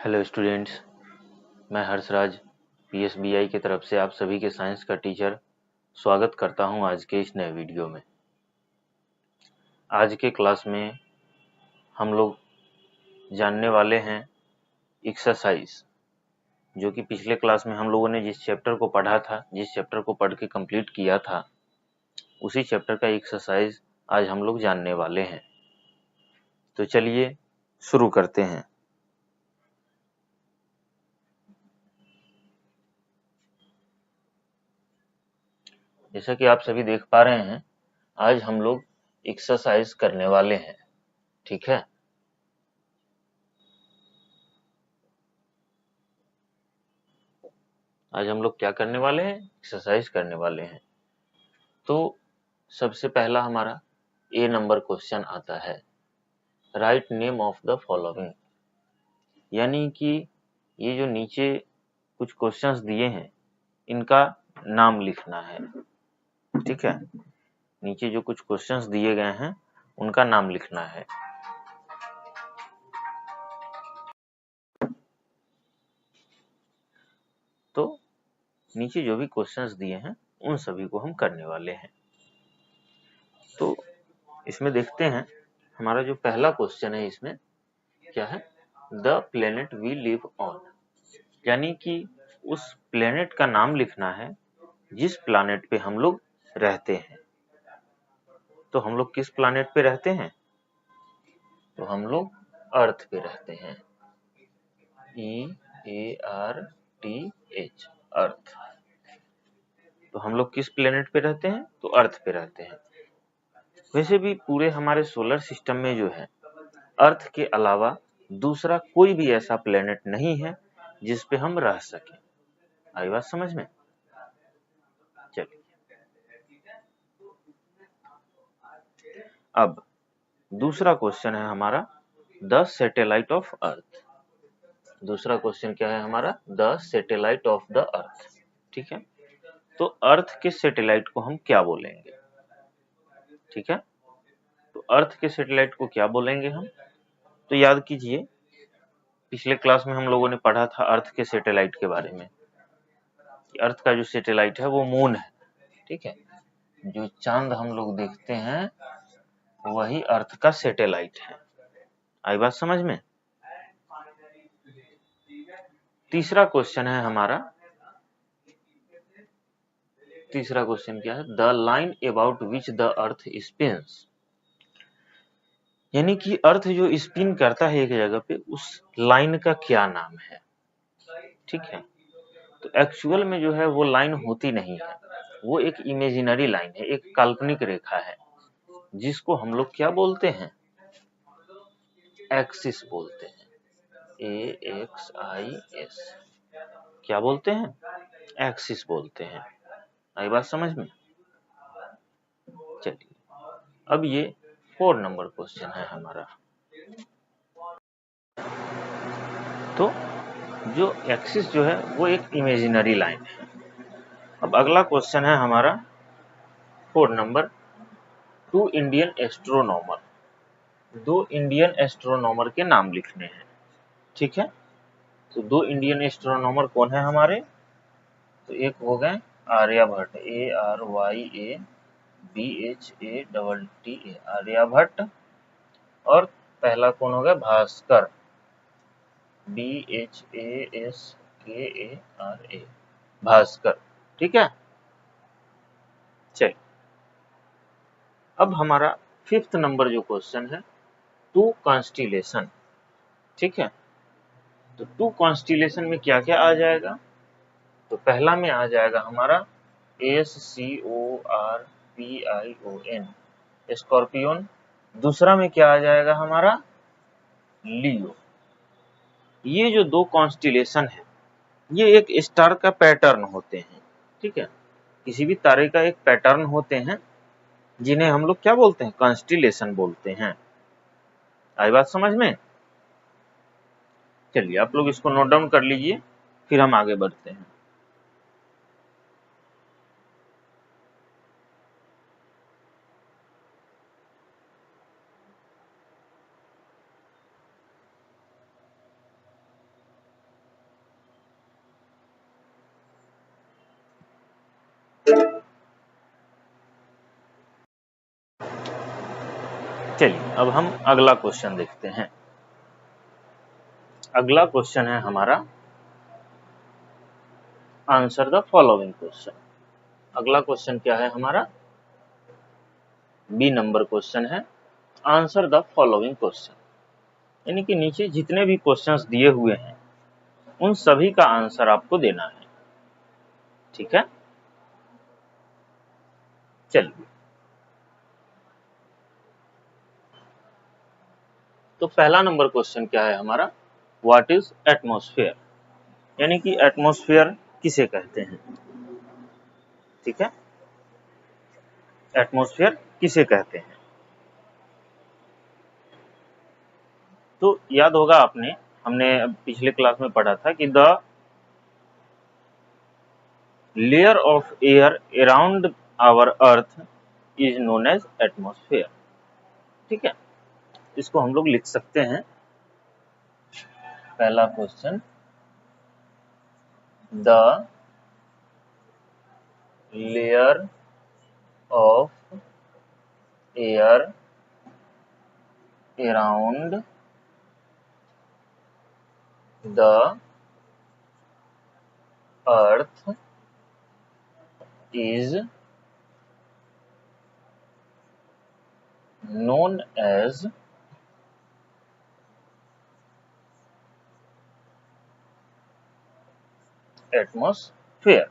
Hello students, मैं हर्षराज पीएसबीआई की तरफ से आप सभी के साइंस का टीचर स्वागत करता हूं आज के इस नए वीडियो में। आज के क्लास में हम लोग जानने वाले हैं एक्सरसाइज, जो कि पिछले क्लास में हम लोगों ने जिस चैप्टर को पढ़ा था, जिस चैप्टर को पढ़ के कंप्लीट किया था, उसी चैप्टर का एक्सरसाइज आज हम लोग जानने वाले हैं। तो चलिए शुरू करते हैं। जैसा कि आप सभी देख पा रहे हैं, आज हम लोग एक्सरसाइज करने वाले हैं। ठीक है, आज हम लोग क्या करने वाले हैं? एक्सरसाइज करने वाले हैं। तो सबसे पहला हमारा ए नंबर क्वेश्चन आता है, write name of the following. यानी कि ये जो नीचे कुछ क्वेश्चंस दिए हैं, इनका नाम लिखना है। ठीक है, नीचे जो कुछ क्वेश्चंस दिए गए हैं, उनका नाम लिखना है। तो नीचे जो भी क्वेश्चंस दिए हैं, उन सभी को हम करने वाले हैं। तो इसमें देखते हैं, हमारा जो पहला क्वेश्चन है, इसमें क्या है? The planet we live on. यानी कि उस प्लेनेट का नाम लिखना है जिस प्लैनेट पे हम लोग रहते हैं। तो हम लोग किस प्लैनेट पे रहते हैं? तो हम लोग अर्थ पे रहते हैं। EARTH, अर्थ। तो हम लोग किस प्लेनेट पे रहते हैं? तो अर्थ पे रहते हैं। वैसे भी पूरे हमारे सोलर सिस्टम में जो है, अर्थ के अलावा दूसरा कोई भी ऐसा प्लेनेट नहीं है जिस पे हम रह सकें। आई बात समझ में? चलिए, अब दूसरा क्वेश्चन है हमारा, द सैटेलाइट ऑफ अर्थ। दूसरा क्वेश्चन क्या है हमारा? The satellite of the earth. ठीक है, तो अर्थ के सैटेलाइट को हम क्या बोलेंगे? ठीक है, तो अर्थ के सैटेलाइट को क्या बोलेंगे हम? तो याद कीजिए, पिछले क्लास में हम लोगों ने पढ़ा था अर्थ के सैटेलाइट के बारे में। अर्थ का जो सैटेलाइट है वो मून है। ठीक है, जो चांद हम लोग देखते हैं वही अर्थ का सैटेलाइट है। आई बात समझ में? तीसरा क्वेश्चन है हमारा, तीसरा क्वेश्चन क्या है? The line about which the earth spins. यानी कि अर्थ जो स्पिन करता है एक जगह पे, उस लाइन का क्या नाम है? ठीक है, तो एक्चुअल में जो है वो लाइन होती नहीं है, वो एक इमेजिनरी लाइन है, एक काल्पनिक रेखा है, जिसको हम लोग क्या बोलते हैं? एक्सिस बोलते हैं। AXIS, क्या बोलते हैं? एक्सिस बोलते हैं। आई बात समझ में? चलिए, अब ये 4 नंबर क्वेश्चन है हमारा। तो जो एक्सिस जो है वो एक इमेजिनरी लाइन है। अब अगला क्वेश्चन है हमारा 4 number, 2 Indian astronomer. 2 Indian astronomer के नाम लिखने हैं। ठीक है, तो 2 इंडियन एस्ट्रोनॉमर कौन है हमारे? तो एक हो गए आर्यभट्ट, ARYABHATTA, आर्यभट्ट। और पहला कौन हो गया? भास्कर, BHASKARA, भास्कर। ठीक है, चलिए, अब हमारा 5th नंबर जो क्वेश्चन है, 2 कॉन्स्टिलेशन। ठीक है, तो 2 कॉन्स्टिलेशन में क्या क्या आ जाएगा? तो पहला में आ जाएगा हमारा SCORPION, स्कॉर्पियन। दूसरा में क्या आ जाएगा हमारा? लियो। ये जो 2 कॉन्स्टिलेशन है, ये एक स्टार का पैटर्न होते हैं। ठीक है, किसी भी तारे का एक पैटर्न होते हैं, जिन्हें हम लोग क्या बोलते हैं? कॉन्स्टिलेशन बोलते हैं। आई बात समझ में? चलिए, आप लोग इसको नोट डाउन कर लीजिए, फिर हम आगे बढ़ते हैं। चलिए अब हम अगला क्वेश्चन देखते हैं। अगला क्वेश्चन है हमारा आंसर द फॉलोइंग क्वेश्चन। अगला क्वेश्चन क्या है हमारा? बी नंबर क्वेश्चन है, आंसर द फॉलोइंग क्वेश्चन। यानी कि नीचे जितने भी क्वेश्चंस दिए हुए हैं उन सभी का आंसर आपको देना है। ठीक है, चलिए तो पहला नंबर क्वेश्चन क्या है हमारा? What is atmosphere? यानी कि एटमॉस्फेयर किसे कहते हैं? ठीक है, एटमॉस्फेयर किसे कहते हैं? तो याद होगा आपने, हमने पिछले क्लास में पढ़ा था कि the layer of air around our earth is known as atmosphere. ठीक है, इसको हम लोग लिख सकते हैं। पहला question, the layer of air around the earth is known as atmosphere.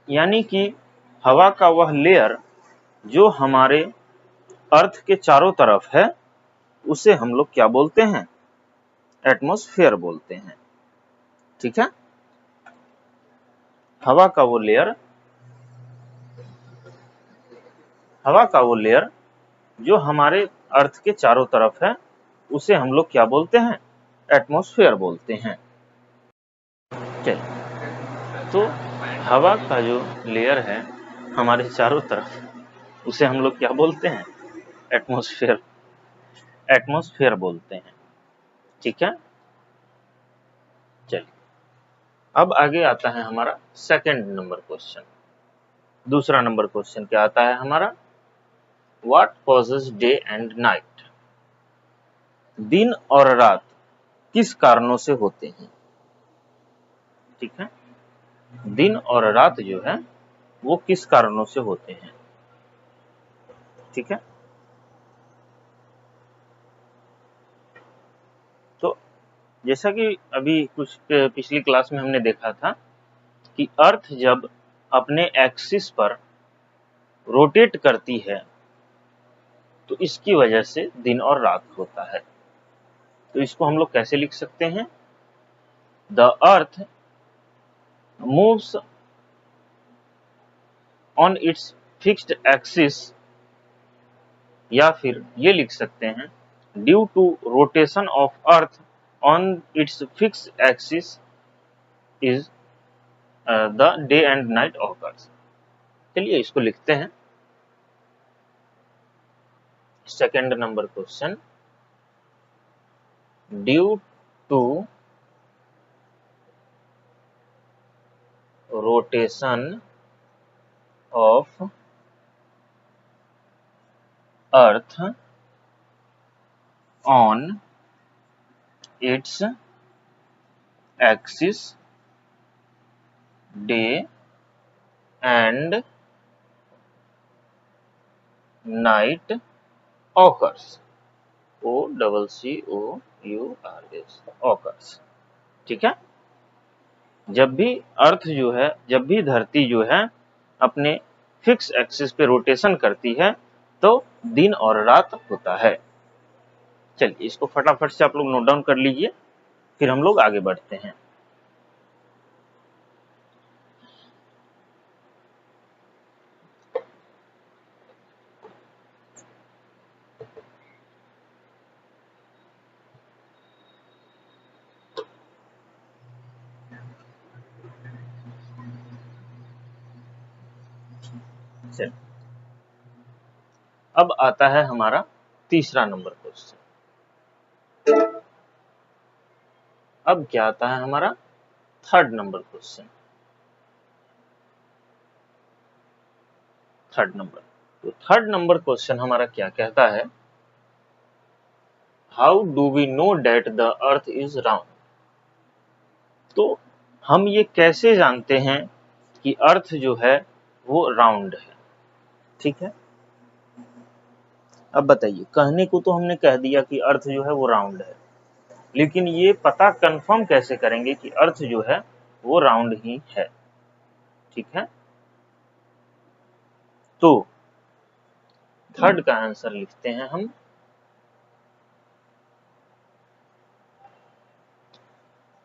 यानी कि हवा का वह लेयर जो हमारे अर्थ के चारों तरफ है उसे हम लोग क्या बोलते हैं? एटमॉस्फेयर बोलते हैं। ठीक है, हवा का वो लेयर, हवा का वो लेयर जो हमारे अर्थ के चारों तरफ है उसे हम लोग क्या बोलते हैं? एटमॉस्फेयर बोलते हैं। चलिए, तो हवा का जो लेयर है हमारे चारों तरफ उसे हम लोग क्या बोलते हैं? एटमॉस्फेयर, एटमॉस्फेयर बोलते हैं। ठीक है, चलिए अब आगे आता है हमारा सेकंड नंबर क्वेश्चन। दूसरा नंबर क्वेश्चन क्या आता है हमारा? What causes day and night? दिन और रात किस कारणों से होते हैं? ठीक है, दिन और रात जो है वो किस कारणों से होते हैं? ठीक है, तो जैसा कि अभी कुछ पिछली क्लास में हमने देखा था कि अर्थ जब अपने एक्सिस पर रोटेट करती है तो इसकी वजह से दिन और रात होता है। तो इसको हम लोग कैसे लिख सकते हैं? The earth moves on its fixed axis, या फिर ये लिख सकते हैं due to rotation of earth on its fixed axis is the day and night occurs. चलिए इसको लिखते हैं। Second number question, due to rotation of earth on its axis day and night occurs. OCCOURS, occurs. ठीक है, जब भी अर्थ जो है, जब भी धरती जो है अपने फिक्स एक्सिस पे रोटेशन करती है तो दिन और रात होता है। चलिए इसको फटाफट से आप लोग नोट डाउन कर लीजिए, फिर हम लोग आगे बढ़ते हैं। चलिए अब आता है हमारा तीसरा नंबर क्वेश्चन। अब क्या आता है हमारा? Third number question. Third number तो थर्ड नंबर क्वेश्चन हमारा क्या कहता है, how do we know that the earth is round. तो हम ये कैसे जानते हैं कि अर्थ जो है वो राउंड है। ठीक है, अब बताइए, कहने को तो हमने कह दिया कि अर्थ जो है वो राउंड है, लेकिन ये पता कंफर्म कैसे करेंगे कि अर्थ जो है वो राउंड ही है। ठीक है, तो थर्ड का आंसर लिखते हैं हम,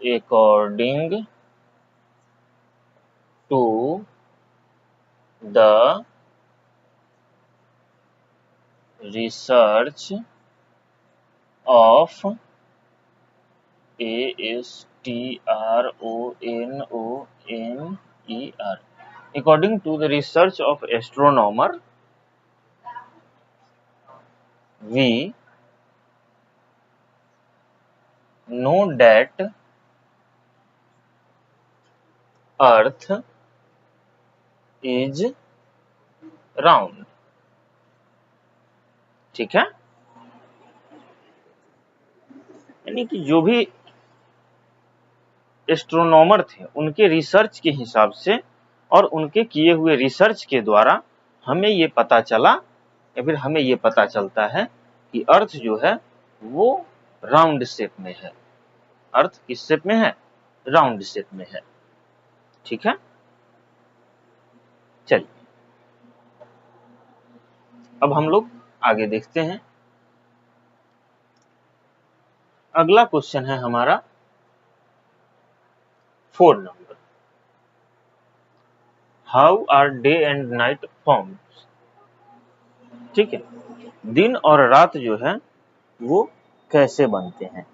according to the research of ASTRONOMER, according to the research of astronomer, we know that Earth is round। ठीक है, यानी कि जो भी एस्ट्रोनॉमर थे उनके रिसर्च के हिसाब से और उनके किए हुए रिसर्च के द्वारा हमें ये पता चला, या फिर हमें ये पता चलता है कि अर्थ जो है वो राउंड शेप में है। अर्थ किस शेप में है, राउंड शेप में है। ठीक है, चलिए अब हम लोग आगे देखते हैं। अगला क्वेश्चन है हमारा 4 number, how are day and night formed. ठीक है, दिन और रात जो है वो कैसे बनते हैं।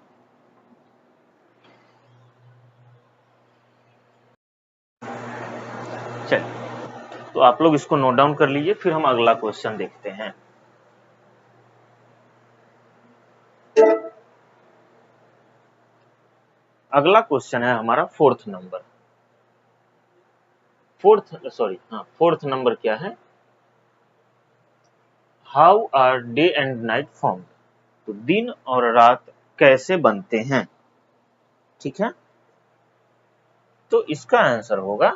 चलिए, तो आप लोग इसको नोट डाउन कर लीजिए, फिर हम अगला क्वेश्चन देखते हैं। अगला क्वेश्चन है हमारा 4th नंबर। फोर्थ नंबर क्या है, how are day and night formed. तो दिन और रात कैसे बनते हैं। ठीक है, तो इसका आंसर होगा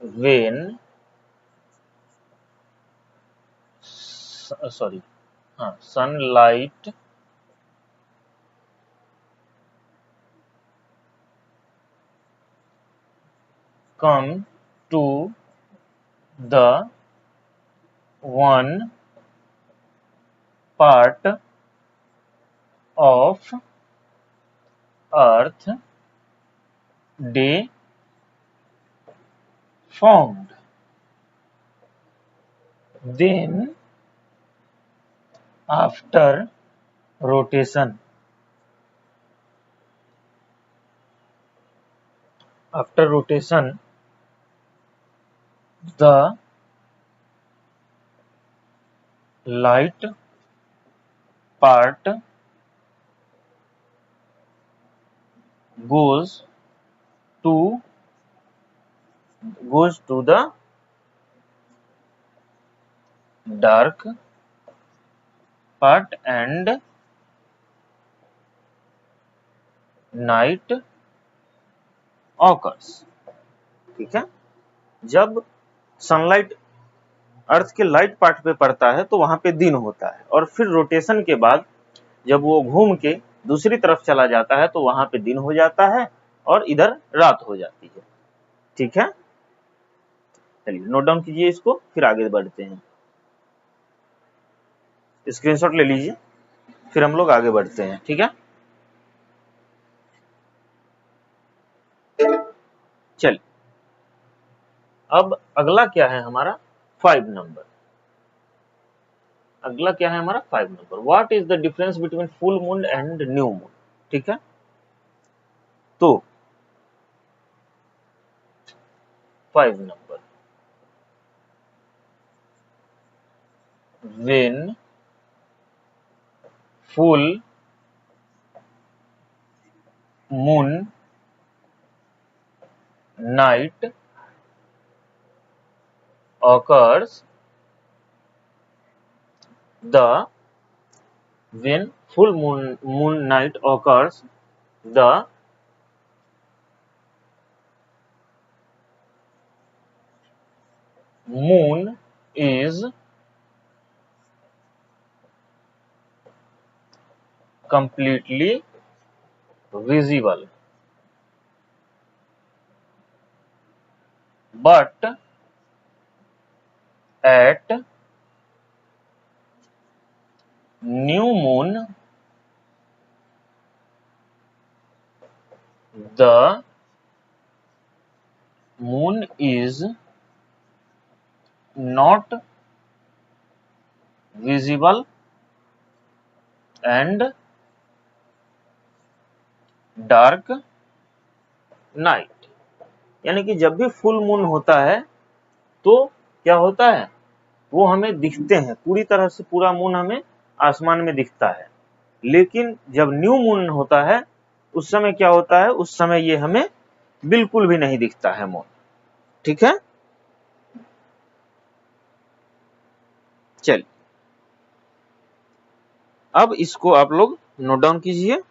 when sunlight come to the one part of earth, day formed, then after rotation the light part goes to the dark part and night occurs। ठीक है, जब सनलाइट अर्थ के लाइट पार्ट पे पड़ता है तो वहां पे दिन होता है, और फिर रोटेशन के बाद जब वो घूम के दूसरी तरफ चला जाता है तो वहां पे दिन हो जाता है और इधर रात हो जाती है। ठीक है, चलिए नोट डाउन कीजिए इसको, फिर आगे बढ़ते हैं। स्क्रीनशॉट ले लीजिए, फिर हम लोग आगे बढ़ते हैं। ठीक है, चलिए अब अगला क्या है हमारा 5 नंबर। अगला क्या है हमारा 5 number, what is the difference between full moon and new moon. ठीक है, तो 5 number, when full moon night occurs the when full moon night occurs, the moon is completely visible, but at new moon the moon is not visible and dark night। यानी कि जब भी full moon होता है तो क्या होता है, वो हमें दिखते हैं, पूरी तरह से पूरा मून हमें आसमान में दिखता है। लेकिन जब न्यू मून होता है उस समय क्या होता है, उस समय ये हमें बिल्कुल भी नहीं दिखता है मून। ठीक है, चलिए अब इसको आप लोग नोट डाउन कीजिए,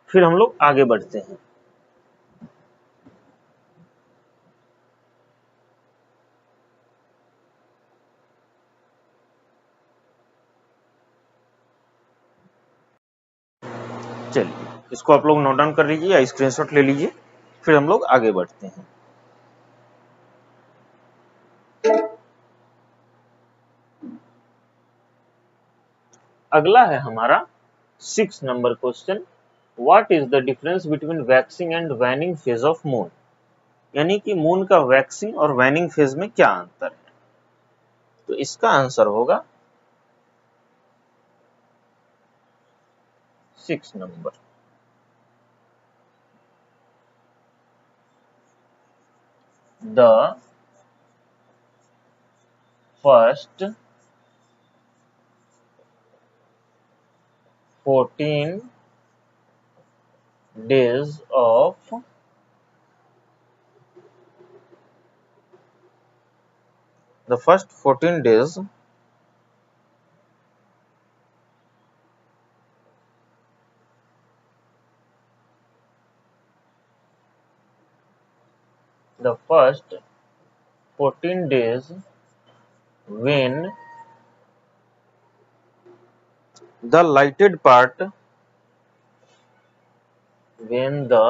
फिर हम लोग आगे बढ़ते हैं। चलिए इसको आप लोग नोट डाउन कर लीजिए या स्क्रीनशॉट ले लीजिए, फिर हम लोग आगे बढ़ते हैं। अगला है हमारा 6 number question, what is the difference between waxing and waning phase of moon. यानी कि मून का वैक्सिंग और वैनिंग फेज में क्या अंतर है। तो इसका आंसर होगा 6 number. The first 14 days of the first 14 days the first 14 days when the lighted part when the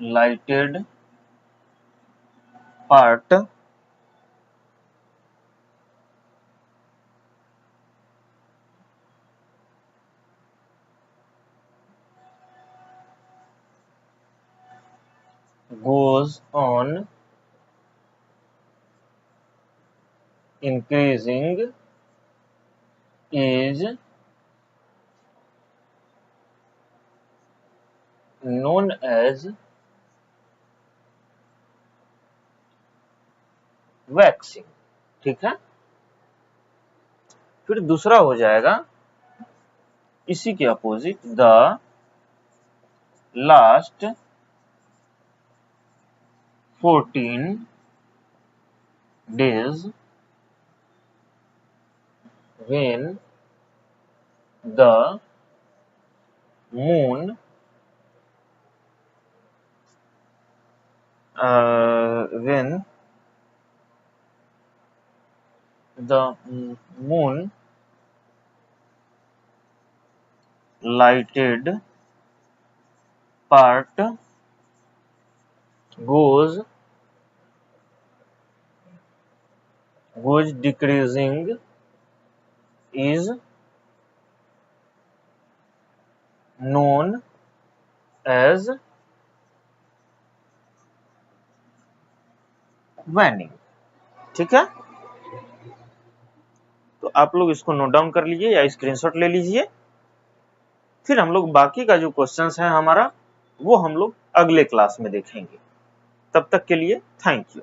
lighted part goes on increasing is known as waxing. ठीक है, फिर दूसरा हो जाएगा इसी के opposite, the last 14 days when the moon when the moon lighted part goes decreasing is known as waning. ठीक है, तो आप लोग इसको नोट डाउन कर लीजिए या स्क्रीनशॉट ले लीजिए, फिर हम लोग बाकी का जो क्वेश्चंस है हमारा वो हम लोग अगले क्लास में देखेंगे। तब तक के लिए थैंक यू।